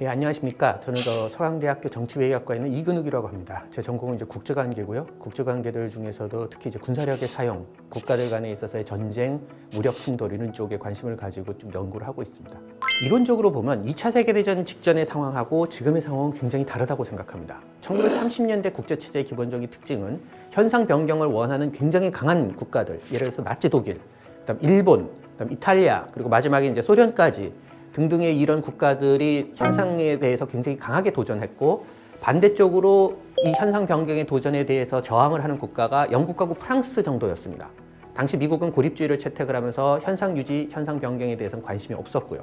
예, 안녕하십니까. 저는 서강대학교 정치외교학과에 있는 이근욱이라고 합니다. 제 전공은 이제 국제관계고요. 국제관계들 중에서도 특히 이제 군사력의 사용, 국가들 간에 있어서의 전쟁, 무력 충돌 이런 쪽에 관심을 가지고 좀 연구를 하고 있습니다. 이론적으로 보면 2차 세계대전 직전의 상황하고 지금의 상황은 굉장히 다르다고 생각합니다. 1930년대 국제체제의 기본적인 특징은 현상 변경을 원하는 굉장히 강한 국가들, 예를 들어서 나치 독일, 그다음 일본, 그다음 이탈리아, 그리고 마지막에 이제 소련까지 등등의 이런 국가들이 현상에 대해서 굉장히 강하게 도전했고, 반대쪽으로 이 현상 변경의 도전에 대해서 저항을 하는 국가가 영국하고 프랑스 정도였습니다. 당시 미국은 고립주의를 채택을 하면서 현상 유지, 현상 변경에 대해서는 관심이 없었고요.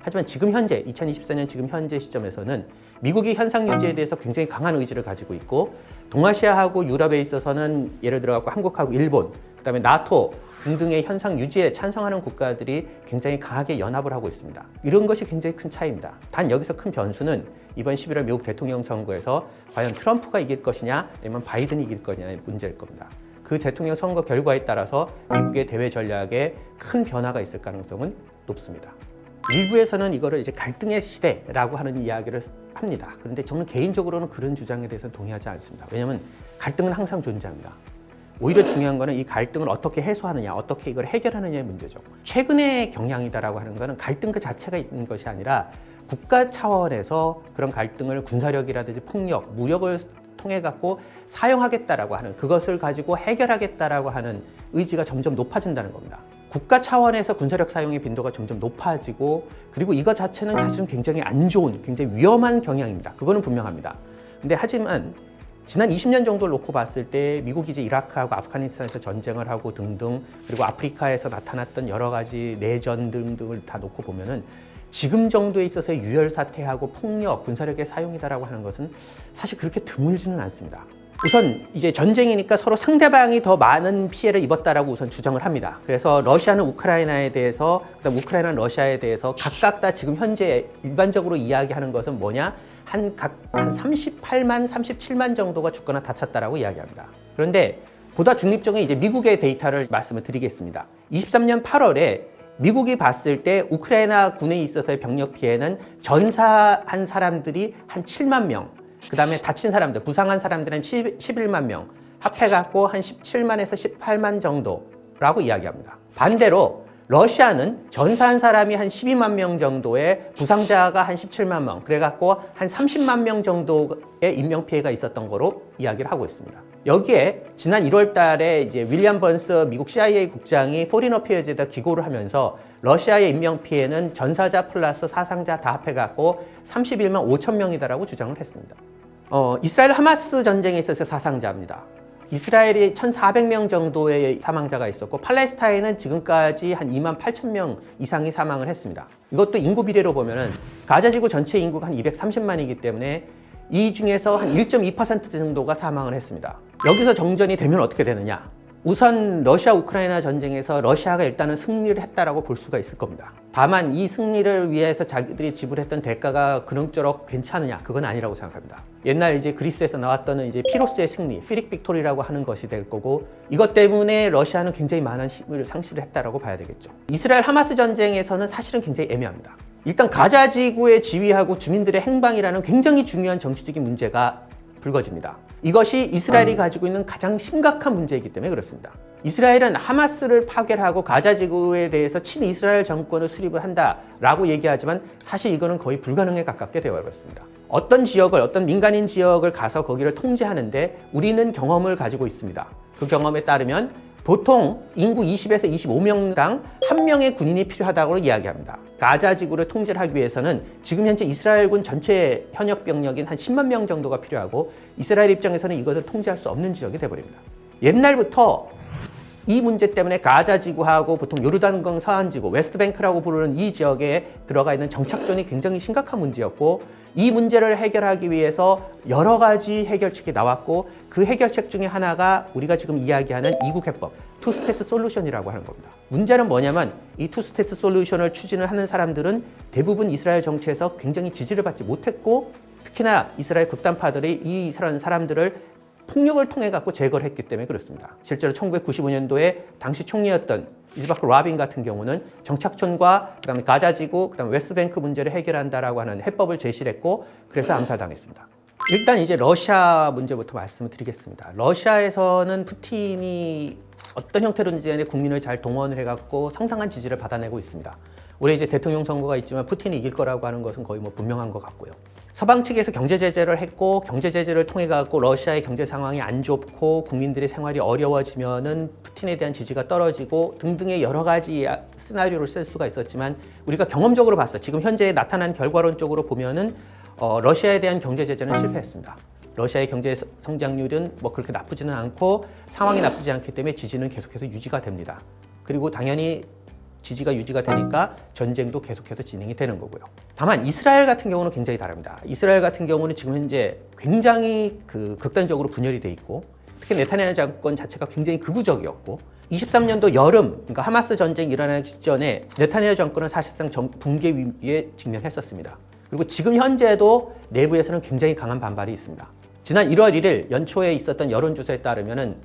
하지만 지금 현재 2024년 지금 현재 시점에서는 미국이 현상 유지에 대해서 굉장히 강한 의지를 가지고 있고, 동아시아하고 유럽에 있어서는 예를 들어 갖고 한국하고 일본, 그다음에 나토 등등의 현상 유지에 찬성하는 국가들이 굉장히 강하게 연합을 하고 있습니다. 이런 것이 굉장히 큰 차이입니다. 단 여기서 큰 변수는 이번 11월 미국 대통령 선거에서 과연 트럼프가 이길 것이냐 아니면 바이든이 이길 거냐의 문제일 겁니다. 그 대통령 선거 결과에 따라서 미국의 대외 전략에 큰 변화가 있을 가능성은 높습니다. 일부에서는 이거를 이제 갈등의 시대라고 하는 이야기를 합니다. 그런데 저는 개인적으로는 그런 주장에 대해서는 동의하지 않습니다. 왜냐하면 갈등은 항상 존재합니다. 오히려 중요한 거는 이 갈등을 어떻게 해소하느냐, 어떻게 이걸 해결하느냐의 문제죠. 최근의 경향이다라고 하는 거는 갈등 그 자체가 있는 것이 아니라 국가 차원에서 그런 갈등을 군사력이라든지 폭력, 무력을 통해 갖고 사용하겠다라고 하는, 그것을 가지고 해결하겠다라고 하는 의지가 점점 높아진다는 겁니다. 국가 차원에서 군사력 사용의 빈도가 점점 높아지고, 그리고 이것 자체는 사실은 굉장히 안 좋은, 굉장히 위험한 경향입니다. 그거는 분명합니다. 근데 하지만 지난 20년 정도를 놓고 봤을 때 미국이 이제 이라크하고 아프가니스탄에서 전쟁을 하고 등등, 그리고 아프리카에서 나타났던 여러 가지 내전 등등을 다 놓고 보면은 지금 정도에 있어서의 유혈 사태하고 폭력, 군사력의 사용이다라고 하는 것은 사실 그렇게 드물지는 않습니다. 우선 이제 전쟁이니까 서로 상대방이 더 많은 피해를 입었다라고 우선 주장을 합니다. 그래서 러시아는 우크라이나에 대해서, 그다음 우크라이나는 러시아에 대해서 각각 다 지금 현재 일반적으로 이야기하는 것은 뭐냐? 한 38만, 37만 정도가 죽거나 다쳤다라고 이야기합니다. 그런데 보다 중립적인 이제 미국의 데이터를 말씀을 드리겠습니다. 23년 8월에 미국이 봤을 때 우크라이나 군에 있어서의 병력 피해는 전사한 사람들이 한 7만 명, 그 다음에 다친 사람들, 부상한 사람들은 11만 명, 합해갖고 한 17만에서 18만 정도라고 이야기합니다. 반대로 러시아는 전사한 사람이 한 12만 명 정도에 부상자가 한 17만 명, 그래갖고 한 30만 명 정도의 인명피해가 있었던 거로 이야기를 하고 있습니다. 여기에 지난 1월 달에 이제 윌리엄 번스 미국 CIA 국장이 포린 어페어즈에다 기고를 하면서 러시아의 인명피해는 전사자 플러스 사상자 다 합해갖고 31만 5천 명이다라고 주장을 했습니다. 이스라엘 하마스 전쟁에 있어서 사상자입니다. 이스라엘이 1,400명 정도의 사망자가 있었고, 팔레스타인은 지금까지 한 2만 8천 명 이상이 사망을 했습니다. 이것도 인구 비례로 보면은 가자지구 전체 인구가 한 230만이기 때문에 이 중에서 한 1.2% 정도가 사망을 했습니다. 여기서 정전이 되면 어떻게 되느냐? 우선 러시아 우크라이나 전쟁에서 러시아가 일단은 승리를 했다라고 볼 수가 있을 겁니다. 다만 이 승리를 위해서 자기들이 지불했던 대가가 그럭저럭 괜찮으냐? 그건 아니라고 생각합니다. 옛날 이제 그리스에서 나왔던 이제 피로스의 승리, 피릭 빅토리라고 하는 것이 될 거고, 이것 때문에 러시아는 굉장히 많은 힘을 상실을 했다라고 봐야 되겠죠. 이스라엘 하마스 전쟁에서는 사실은 굉장히 애매합니다. 일단 가자 지구의 지위하고 주민들의 행방이라는 굉장히 중요한 정치적인 문제가 불거집니다. 이것이 이스라엘이 가지고 있는 가장 심각한 문제이기 때문에 그렇습니다. 이스라엘은 하마스를 파괴하고 가자 지구에 대해서 친이스라엘 정권을 수립을 한다라고 얘기하지만 사실 이거는 거의 불가능에 가깝게 되어버렸습니다. 어떤 지역을, 어떤 민간인 지역을 가서 거기를 통제하는데 우리는 경험을 가지고 있습니다. 그 경험에 따르면 보통 인구 20에서 25명당 1명의 군인이 필요하다고 이야기합니다. 가자 지구를 통제를 하기 위해서는 지금 현재 이스라엘군 전체 현역 병력인 한 10만 명 정도가 필요하고, 이스라엘 입장에서는 이것을 통제할 수 없는 지역이 되어버립니다. 옛날부터 이 문제 때문에 가자 지구하고 보통 요르단강 서안지구, 웨스트뱅크라고 부르는 이 지역에 들어가 있는 정착존이 굉장히 심각한 문제였고, 이 문제를 해결하기 위해서 여러 가지 해결책이 나왔고, 그 해결책 중에 하나가 우리가 지금 이야기하는 이국 해법, 투스테이트 솔루션이라고 하는 겁니다. 문제는 뭐냐면 이 투스테이트 솔루션을 추진을 하는 사람들은 대부분 이스라엘 정치에서 굉장히 지지를 받지 못했고, 특히나 이스라엘 극단파들이 이 사람들을 폭력을 통해 갖고 제거를 했기 때문에 그렇습니다. 실제로 1995년도에 당시 총리였던 이즈바크 라빈 같은 경우는 정착촌과 그다음에 가자지구, 그다음에 웨스트뱅크 문제를 해결한다라고 하는 해법을 제시를 했고 그래서 암살당했습니다. 일단 이제 러시아 문제부터 말씀을 드리겠습니다. 러시아에서는 푸틴이 어떤 형태로든지 간에 국민을 잘 동원을 해갖고 상당한 지지를 받아내고 있습니다. 올해 이제 대통령 선거가 있지만 푸틴이 이길 거라고 하는 것은 거의 뭐 분명한 것 같고요. 서방 측에서 경제 제재를 했고 경제 제재를 통해 갖고 러시아의 경제 상황이 안 좋고 국민들의 생활이 어려워지면은 푸틴에 대한 지지가 떨어지고 등등의 여러 가지 시나리오를 쓸 수가 있었지만 우리가 경험적으로 봤어. 지금 현재 나타난 결과론적으로 보면은 러시아에 대한 경제 제재는 실패했습니다. 러시아의 경제 성장률은 뭐 그렇게 나쁘지는 않고 상황이 나쁘지 않기 때문에 지지는 계속해서 유지가 됩니다. 그리고 당연히 지지가 유지가 되니까 전쟁도 계속해서 진행이 되는 거고요. 다만 이스라엘 같은 경우는 굉장히 다릅니다. 이스라엘 같은 경우는 지금 현재 굉장히 극단적으로 분열이 돼 있고 특히 네타냐후 정권 자체가 굉장히 극우적이었고 23년도 여름 그러니까 하마스 전쟁이 일어나기 전에 네타냐후 정권은 사실상 붕괴 위기에 직면했었습니다. 그리고 지금 현재도 내부에서는 굉장히 강한 반발이 있습니다. 지난 1월 1일 연초에 있었던 여론조사에 따르면은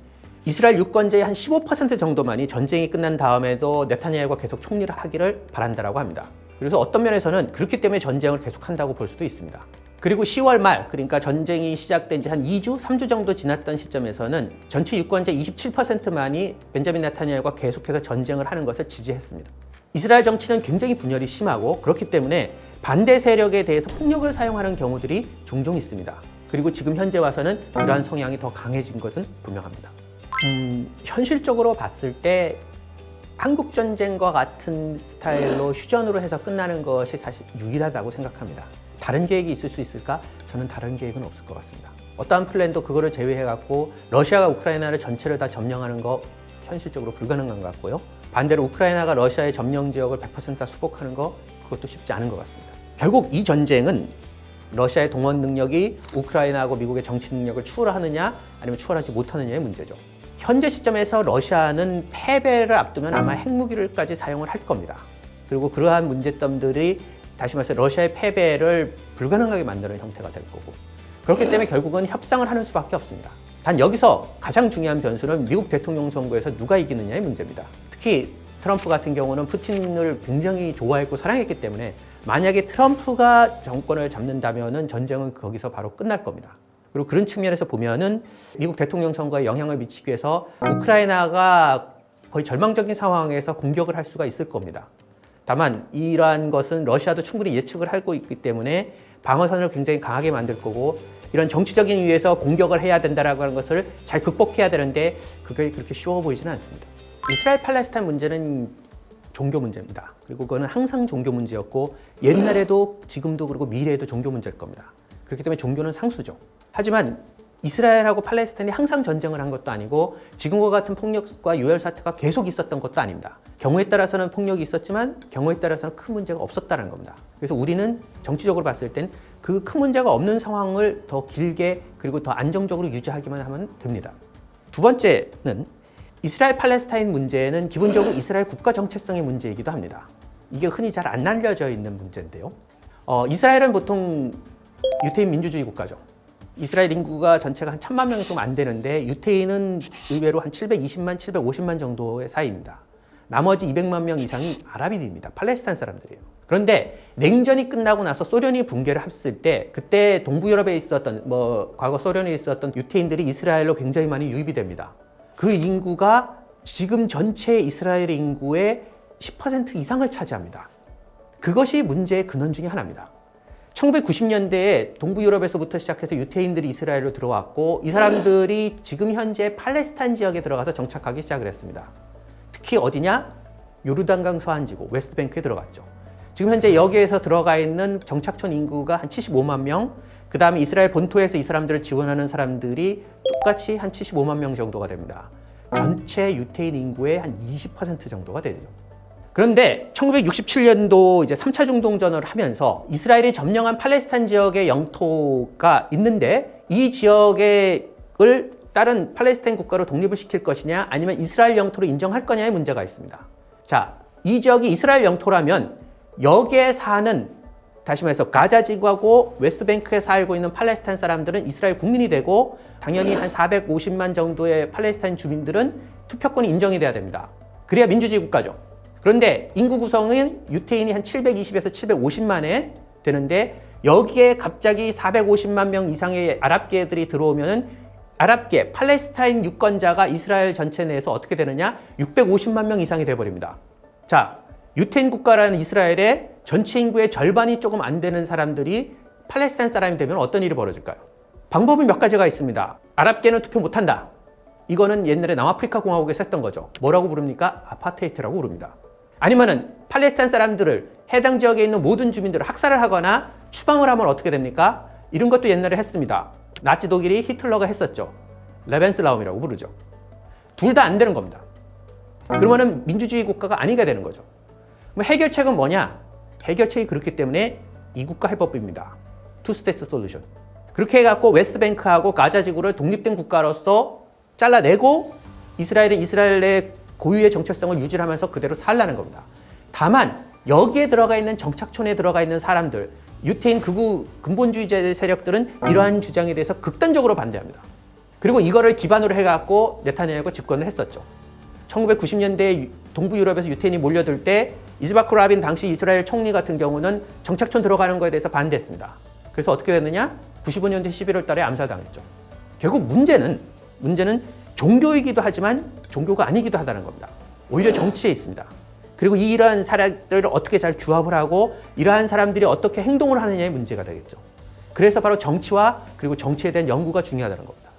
이스라엘 유권자의 한 15% 정도만이 전쟁이 끝난 다음에도 네타냐후가 계속 총리를 하기를 바란다라고 합니다. 그래서 어떤 면에서는 그렇기 때문에 전쟁을 계속한다고 볼 수도 있습니다. 그리고 10월 말, 그러니까 전쟁이 시작된 지 한 2주, 3주 정도 지났던 시점에서는 전체 유권자 27%만이 벤자민 네타냐후가 계속해서 전쟁을 하는 것을 지지했습니다. 이스라엘 정치는 굉장히 분열이 심하고 그렇기 때문에 반대 세력에 대해서 폭력을 사용하는 경우들이 종종 있습니다. 그리고 지금 현재 와서는 그러한 성향이 더 강해진 것은 분명합니다. 현실적으로 봤을 때 한국 전쟁과 같은 스타일로 휴전으로 해서 끝나는 것이 사실 유일하다고 생각합니다. 다른 계획이 있을 수 있을까? 저는 다른 계획은 없을 것 같습니다. 어떠한 플랜도 그거를 제외해갖고 러시아가 우크라이나를 전체를 다 점령하는 거 현실적으로 불가능한 것 같고요. 반대로 우크라이나가 러시아의 점령 지역을 100% 다 수복하는 거 그것도 쉽지 않은 것 같습니다. 결국 이 전쟁은 러시아의 동원 능력이 우크라이나하고 미국의 정치 능력을 추월하느냐 아니면 추월하지 못하느냐의 문제죠. 현재 시점에서 러시아는 패배를 앞두면 아마 핵무기를까지 사용을 할 겁니다. 그리고 그러한 문제점들이 다시 말해서 러시아의 패배를 불가능하게 만드는 형태가 될 거고 그렇기 때문에 결국은 협상을 하는 수밖에 없습니다. 단 여기서 가장 중요한 변수는 미국 대통령 선거에서 누가 이기느냐의 문제입니다. 특히 트럼프 같은 경우는 푸틴을 굉장히 좋아했고 사랑했기 때문에 만약에 트럼프가 정권을 잡는다면은 전쟁은 거기서 바로 끝날 겁니다. 그리고 그런 측면에서 보면은 미국 대통령 선거에 영향을 미치기 위해서 우크라이나가 거의 절망적인 상황에서 공격을 할 수가 있을 겁니다. 다만 이러한 것은 러시아도 충분히 예측을 하고 있기 때문에 방어선을 굉장히 강하게 만들 거고 이런 정치적인 이유에서 공격을 해야 된다라고 하는 것을 잘 극복해야 되는데 그게 그렇게 쉬워 보이지는 않습니다. 이스라엘 팔레스타인 문제는 종교 문제입니다. 그리고 그거는 항상 종교 문제였고 옛날에도 지금도 그리고 미래에도 종교 문제일 겁니다. 그렇기 때문에 종교는 상수죠. 하지만 이스라엘하고 팔레스타인이 항상 전쟁을 한 것도 아니고 지금과 같은 폭력과 유혈 사태가 계속 있었던 것도 아닙니다. 경우에 따라서는 폭력이 있었지만 경우에 따라서는 큰 문제가 없었다는 겁니다. 그래서 우리는 정치적으로 봤을 땐 그 큰 문제가 없는 상황을 더 길게 그리고 더 안정적으로 유지하기만 하면 됩니다. 두 번째는 이스라엘 팔레스타인 문제는 기본적으로 이스라엘 국가 정체성의 문제이기도 합니다. 이게 흔히 잘 안 알려져 있는 문제인데요. 이스라엘은 보통 유태인 민주주의 국가죠. 이스라엘 인구가 전체가 한 1000만 명이 좀 안 되는데 유태인은 의외로 한 720만, 750만 정도의 사이입니다. 나머지 200만 명 이상이 아랍인입니다. 팔레스타인 사람들이에요. 그런데 냉전이 끝나고 나서 소련이 붕괴를 했을 때 그때 동부 유럽에 있었던 과거 소련에 있었던 유태인들이 이스라엘로 굉장히 많이 유입이 됩니다. 그 인구가 지금 전체 이스라엘 인구의 10% 이상을 차지합니다. 그것이 문제의 근원 중에 하나입니다. 1990년대에 동부 유럽에서부터 시작해서 유태인들이 이스라엘로 들어왔고 이 사람들이 지금 현재 팔레스타인 지역에 들어가서 정착하기 시작을 했습니다. 특히 어디냐? 요르단강 서안지구, 웨스트뱅크에 들어갔죠. 지금 현재 여기에서 들어가 있는 정착촌 인구가 한 75만 명, 그 다음에 이스라엘 본토에서 이 사람들을 지원하는 사람들이 똑같이 한 75만 명 정도가 됩니다. 전체 유태인 인구의 한 20% 정도가 되죠. 그런데 1967년도 이제 3차 중동전을 하면서 이스라엘이 점령한 팔레스타인 지역의 영토가 있는데 이 지역을 다른 팔레스타인 국가로 독립을 시킬 것이냐 아니면 이스라엘 영토로 인정할 거냐의 문제가 있습니다. 자, 이 지역이 이스라엘 영토라면 여기에 사는 다시 말해서 가자 지구하고 웨스트뱅크에 살고 있는 팔레스타인 사람들은 이스라엘 국민이 되고 당연히 한 450만 정도의 팔레스타인 주민들은 투표권이 인정이 돼야 됩니다. 그래야 민주주의 국가죠. 그런데 인구 구성은 유태인이 한 720에서 750만에 되는데 여기에 갑자기 450만 명 이상의 아랍계들이 들어오면은 아랍계, 팔레스타인 유권자가 이스라엘 전체 내에서 어떻게 되느냐? 650만 명 이상이 돼버립니다. 자, 유태인 국가라는 이스라엘의 전체 인구의 절반이 조금 안 되는 사람들이 팔레스타인 사람이 되면 어떤 일이 벌어질까요? 방법은 몇 가지가 있습니다. 아랍계는 투표 못한다. 이거는 옛날에 남아프리카 공화국에서 했던 거죠. 뭐라고 부릅니까? 아파테이트라고 부릅니다. 아니면은 팔레스타인 사람들을 해당 지역에 있는 모든 주민들을 학살을 하거나 추방을 하면 어떻게 됩니까? 이런 것도 옛날에 했습니다. 나치 독일이 히틀러가 했었죠. 레벤슬라움이라고 부르죠. 둘 다 안 되는 겁니다. 그러면은 민주주의 국가가 아니게 되는 거죠. 그럼 해결책은 뭐냐? 해결책이 그렇기 때문에 이국가 해법입니다. 투 스테이트 솔루션. 그렇게 해갖고 웨스트뱅크하고 가자 지구를 독립된 국가로서 잘라내고 이스라엘은 이스라엘의 고유의 정체성을 유지하면서 그대로 살라는 겁니다. 다만 여기에 들어가 있는 정착촌에 들어가 있는 사람들, 유태인 극우 근본주의자 세력들은 이러한 주장에 대해서 극단적으로 반대합니다. 그리고 이거를 기반으로 해갖고 네타냐후가 집권을 했었죠. 1990년대 동부 유럽에서 유태인이 몰려들 때 이즈바크 라빈 당시 이스라엘 총리 같은 경우는 정착촌 들어가는 거에 대해서 반대했습니다. 그래서 어떻게 됐느냐? 95년대 11월 달에 암살당했죠. 결국 문제는 종교이기도 하지만 종교가 아니기도 하다는 겁니다. 오히려 정치에 있습니다. 그리고 이러한 사람들을 어떻게 잘 규합을 하고 이러한 사람들이 어떻게 행동을 하느냐의 문제가 되겠죠. 그래서 바로 정치와 그리고 정치에 대한 연구가 중요하다는 겁니다.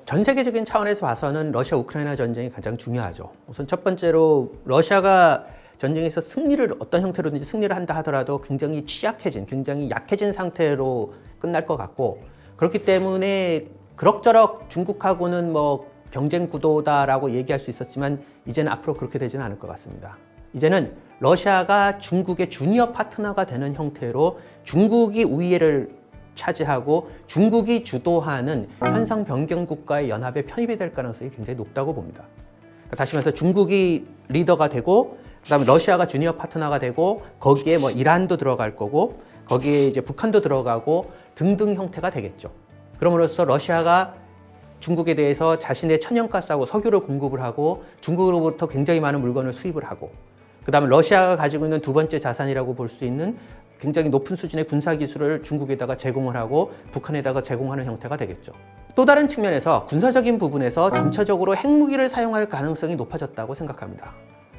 전 세계적인 차원에서 봐서는 러시아 우크라이나 전쟁이 가장 중요하죠. 우선 첫 번째로 러시아가 전쟁에서 승리를 어떤 형태로든지 승리를 한다 하더라도 굉장히 취약해진, 굉장히 약해진 상태로 끝날 것 같고, 그렇기 때문에 그럭저럭 중국하고는 뭐 경쟁 구도다라고 얘기할 수 있었지만 이제는 앞으로 그렇게 되지는 않을 것 같습니다. 이제는 러시아가 중국의 주니어 파트너가 되는 형태로 중국이 우위를 차지하고 중국이 주도하는 현상 변경 국가의 연합에 편입이 될 가능성이 굉장히 높다고 봅니다. 다시 말해서 중국이 리더가 되고 그다음에 러시아가 주니어 파트너가 되고 거기에 뭐 이란도 들어갈 거고 거기에 이제 북한도 들어가고 등등 형태가 되겠죠. 그럼으로써 러시아가 중국에 대해서 자신의 천연가스하고 석유를 공급을 하고 중국으로부터 굉장히 많은 물건을 수입을 하고 그다음에 러시아가 가지고 있는 두 번째 자산이라고 볼 수 있는 굉장히 높은 수준의 군사기술을 중국에다가 제공을 하고 북한에다가 제공하는 형태가 되겠죠. 또 다른 측면에서 군사적인 부분에서 전체적으로 핵무기를 사용할 가능성이 높아졌다고 생각합니다.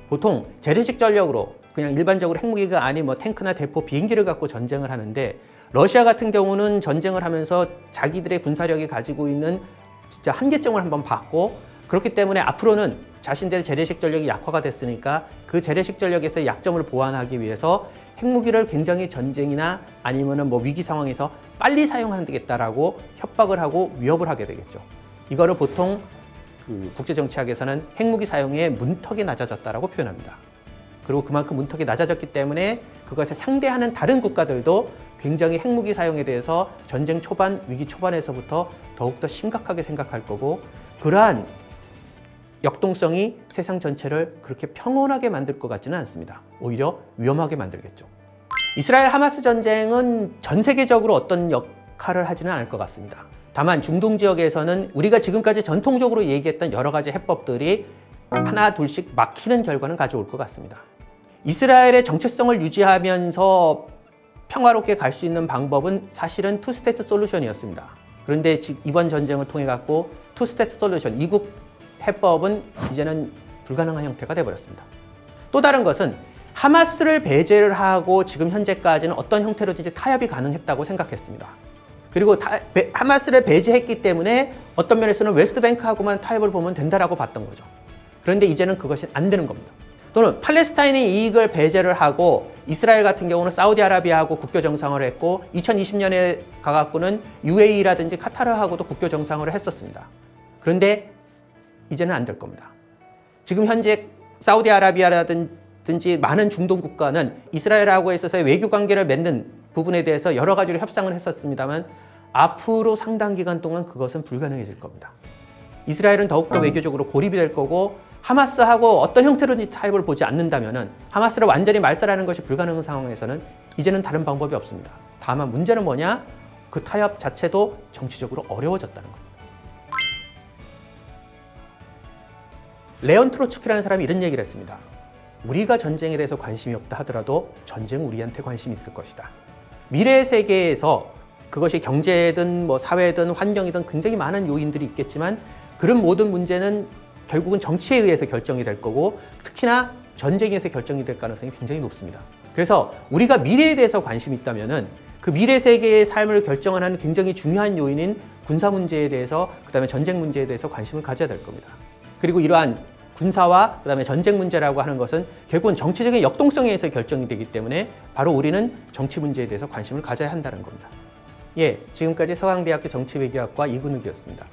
보통 재래식 전력으로 그냥 일반적으로 핵무기가 아닌 뭐 탱크나 대포, 비행기를 갖고 전쟁을 하는데 러시아 같은 경우는 전쟁을 하면서 자기들의 군사력이 가지고 있는 진짜 한계점을 한번 봤고 그렇기 때문에 앞으로는 자신들의 재래식 전력이 약화가 됐으니까 그 재래식 전력에서의 약점을 보완하기 위해서 핵무기를 굉장히 전쟁이나 아니면은 뭐 위기 상황에서 빨리 사용하겠다라고 협박을 하고 위협을 하게 되겠죠. 이거를 보통 그 국제정치학에서는 핵무기 사용의 문턱이 낮아졌다라고 표현합니다. 그리고 그만큼 문턱이 낮아졌기 때문에 그것에 상대하는 다른 국가들도 굉장히 핵무기 사용에 대해서 전쟁 초반, 위기 초반에서부터 더욱더 심각하게 생각할 거고 그러한 역동성이 세상 전체를 그렇게 평온하게 만들 것 같지는 않습니다. 오히려 위험하게 만들겠죠. 이스라엘 하마스 전쟁은 전 세계적으로 어떤 역할을 하지는 않을 것 같습니다. 다만 중동 지역에서는 우리가 지금까지 전통적으로 얘기했던 여러 가지 해법들이 하나 둘씩 막히는 결과는 가져올 것 같습니다. 이스라엘의 정체성을 유지하면서 평화롭게 갈 수 있는 방법은 사실은 투스테이트 솔루션이었습니다. 그런데 이번 전쟁을 통해 갖고 투스테이트 솔루션, 이국 해법은 이제는 불가능한 형태가 되어버렸습니다. 또 다른 것은 하마스를 배제를 하고 지금 현재까지는 어떤 형태로든지 타협이 가능했다고 생각했습니다. 그리고 하마스를 배제했기 때문에 어떤 면에서는 웨스트뱅크하고만 타협을 보면 된다라고 봤던 거죠. 그런데 이제는 그것이 안 되는 겁니다. 또는 팔레스타인의 이익을 배제를 하고 이스라엘 같은 경우는 사우디아라비아하고 국교 정상을 했고 2020년에 가갖고는 UAE라든지 카타르하고도 국교 정상을 했었습니다. 그런데 이제는 안 될 겁니다. 지금 현재 사우디아라비아라든지 많은 중동 국가는 이스라엘하고 있어서의 외교 관계를 맺는 부분에 대해서 여러 가지로 협상을 했었습니다만 앞으로 상당 기간 동안 그것은 불가능해질 겁니다. 이스라엘은 더욱더 외교적으로 고립이 될 거고 하마스하고 어떤 형태로든지 타협을 보지 않는다면 하마스를 완전히 말살하는 것이 불가능한 상황에서는 이제는 다른 방법이 없습니다. 다만 문제는 뭐냐? 그 타협 자체도 정치적으로 어려워졌다는 겁니다. 레온 트로츠키라는 사람이 이런 얘기를 했습니다. 우리가 전쟁에 대해서 관심이 없다 하더라도 전쟁은 우리한테 관심이 있을 것이다. 미래 세계에서 그것이 경제든 뭐 사회든 환경이든 굉장히 많은 요인들이 있겠지만 그런 모든 문제는 결국은 정치에 의해서 결정이 될 거고 특히나 전쟁에서 결정이 될 가능성이 굉장히 높습니다. 그래서 우리가 미래에 대해서 관심이 있다면은 그 미래 세계의 삶을 결정하는 굉장히 중요한 요인인 군사 문제에 대해서 그다음에 전쟁 문제에 대해서 관심을 가져야 될 겁니다. 그리고 이러한 군사와 그다음에 전쟁 문제라고 하는 것은 결국은 정치적인 역동성에 의해서 결정이 되기 때문에 바로 우리는 정치 문제에 대해서 관심을 가져야 한다는 겁니다. 예, 지금까지 서강대학교 정치외교학과 이근욱이었습니다.